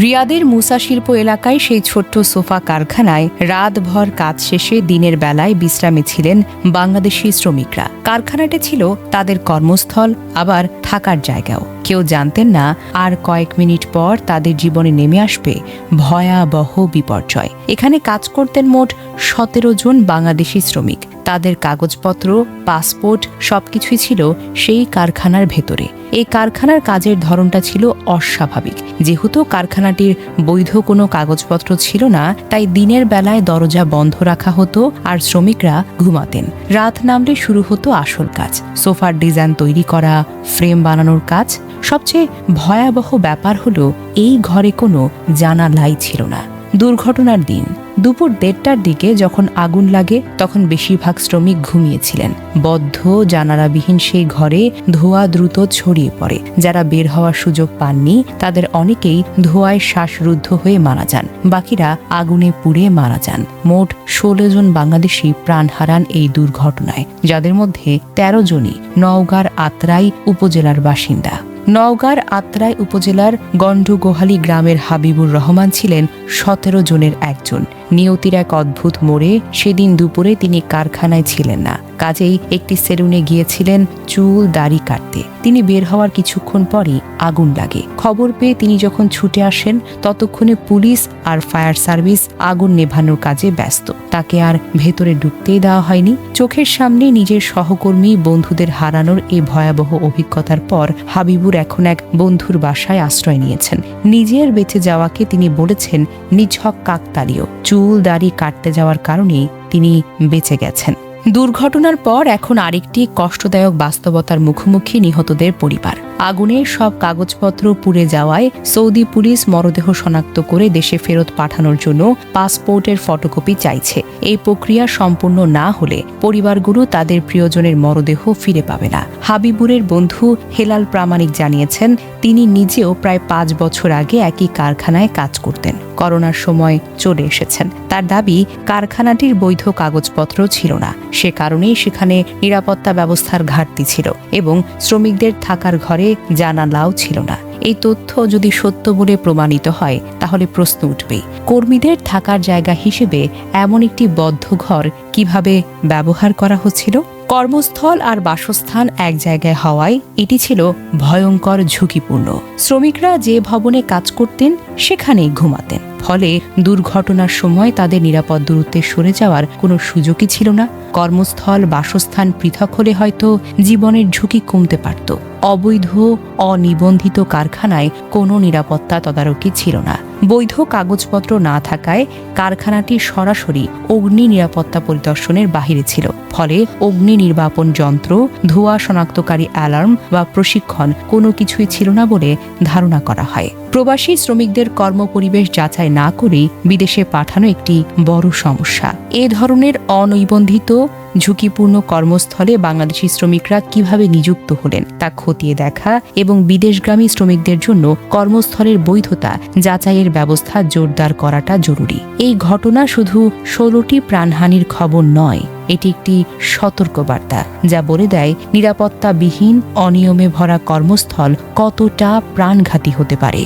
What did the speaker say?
রিয়াদের মুসা শিল্প এলাকায় সেই ছোট্ট সোফা কারখানায় রাতভর কাজ শেষে দিনের বেলায় বিশ্রামে ছিলেন বাংলাদেশি শ্রমিকরা। কারখানাটি ছিল তাদের কর্মস্থল, আবার থাকার জায়গাও। কেউ জানতেন না আর কয়েক মিনিট পর তাদের জীবনে নেমে আসবে ভয়াবহ বিপর্যয়। এখানে কাজ করতেন মোট 17 জন বাংলাদেশি শ্রমিক। তাদের কাগজপত্র, পাসপোর্ট সবকিছুই ছিল সেই কারখানার ভেতরে। এই কারখানার কাজের ধরনটা ছিল অস্বাভাবিক। যেহেতু কারখানাটির বৈধ কোনো কাগজপত্র ছিল না, তাই দিনের বেলায় দরজা বন্ধ রাখা হতো আর শ্রমিকরা ঘুমাতেন। রাত নামলে শুরু হতো আসল কাজ, সোফার ডিজাইন তৈরি করা, ফ্রেম বানানোর কাজ। সবচেয়ে ভয়াবহ ব্যাপার হলো এই ঘরে কোনো জানালাই ছিল না। দুর্ঘটনার দিন দুপুর 1:30টার দিকে যখন আগুন লাগে, তখন বেশিরভাগ শ্রমিক ঘুমিয়েছিলেন। বদ্ধ জানালাবিহীন সেই ঘরে ধোঁয়া দ্রুত ছড়িয়ে পড়ে। যারা বের হওয়ার সুযোগ পাননি তাদের অনেকেই ধোঁয়ায় শ্বাসরুদ্ধ হয়ে মারা যান, বাকিরা আগুনে পুড়ে মারা যান। মোট 16 জন বাংলাদেশি প্রাণ হারান এই দুর্ঘটনায়, যাদের মধ্যে 13 জনই নওগাঁর আত্রাই উপজেলার বাসিন্দা। নওগাঁর আত্রাই উপজেলার গন্ডগোহালী গ্রামের হাবিবুর রহমান ছিলেন 17 জনের একজন। নিয়তির এক অদ্ভুত মোড়ে সেদিন দুপুরে তিনি কারখানায় ছিলেন না, কাজেই একটি সেলুনে গিয়েছিলেন চুল দাড়ি কাটতে। তিনি বের হওয়ার কিছুক্ষণ পরই আগুন লাগে। খবর পেয়ে তিনি যখন ছুটে আসেন, ততক্ষণে পুলিশ আর ফায়ার সার্ভিস আগুন নেভানোর কাজে ব্যস্ত। তাকে আর ভেতরে ঢুকতেই দেওয়া হয়নি। চোখের সামনে নিজের সহকর্মী বন্ধুদের হারানোর এই ভয়াবহ অভিজ্ঞতার পর হাবিবুর এখন এক বন্ধুর বাসায় আশ্রয় নিয়েছেন। নিজের বেঁচে যাওয়াকে তিনি বলেছেন নিছক কাকতালীয়। চুল দাড়ি কাটতে যাওয়ার কারণেই তিনি বেঁচে গেছেন। দুর্ঘটনার পর এখন আরেকটি কষ্টদায়ক বাস্তবতার মুখোমুখি নিহতদের পরিবার। আগুনের সব কাগজপত্র পুড়ে যাওয়ায় সৌদি পুলিশ মরদেহ শনাক্ত করে দেশে ফেরত পাঠানোর জন্য পাসপোর্টের ফটোকপি চাইছে। এই প্রক্রিয়া সম্পূর্ণ না হলে পরিবারগুলো তাদের প্রিয়জনের মরদেহ ফিরে পাবে না। হাবিবুরের বন্ধু হেলাল প্রামাণিক জানিয়েছেন, তিনি নিজেও প্রায় 5 বছর আগে একই কারখানায় কাজ করতেন। করোনার সময় চলে এসেছেন। তার দাবি, কারখানাটির বৈধ কাগজপত্র ছিল না, সে কারণেই সেখানে নিরাপত্তা ব্যবস্থার ঘাটতি ছিল এবং শ্রমিকদের থাকার ঘরে জানালাও ছিল না। এই তথ্য যদি সত্য বলে প্রমাণিত হয়, তাহলে প্রশ্ন উঠবেই, কর্মীদের থাকার জায়গা হিসেবে এমন একটি বদ্ধ ঘর কিভাবে ব্যবহার করা হচ্ছিল? কর্মস্থল আর বাসস্থান এক জায়গায় হওয়ায় এটি ছিল ভয়ঙ্কর ঝুঁকিপূর্ণ। শ্রমিকরা যে ভবনে কাজ করতেন সেখানেই ঘুমাতেন, ফলে দুর্ঘটনার সময় তাদের নিরাপদ দূরত্বে সরে যাওয়ার কোনো সুযোগই ছিল না। কর্মস্থল বাসস্থান পৃথক হলে হয়তো জীবনের ঝুঁকি কমতে পারত। অবৈধ অনিবন্ধিত কারখানায় কোনো নিরাপত্তা তদারকি ছিল না। বৈধ কাগজপত্র না থাকায় কারখানাটি সরাসরি অগ্নি নিরাপত্তা পরিদর্শনের বাহিরে ছিল। ফলে অগ্নি নির্বাপন যন্ত্র, ধোঁয়া শনাক্তকারী অ্যালার্ম বা প্রশিক্ষণ কোনো কিছুই ছিল না বলে ধারণা করা হয়। প্রবাসী শ্রমিকদের কর্মপরিবেশ যাচাই না করেই বিদেশে পাঠানো একটি বড় সমস্যা। এ ধরনের অনিবন্ধিত ঝুঁকিপূর্ণ কর্মস্থলে বাংলাদেশি শ্রমিকরা কিভাবে নিযুক্ত হলেন তা খতিয়ে দেখা এবং বিদেশগামী শ্রমিকদের জন্য কর্মস্থলের বৈধতা যাচাইয়ের ব্যবস্থা জোরদার করাটা জরুরি। এই ঘটনা শুধু 16টি প্রাণহানির খবর নয়, এটি একটি সতর্কবার্তা যা বলে দেয় নিরাপত্তাবিহীন অনিয়মে ভরা কর্মস্থল কতটা প্রাণঘাতী হতে পারে।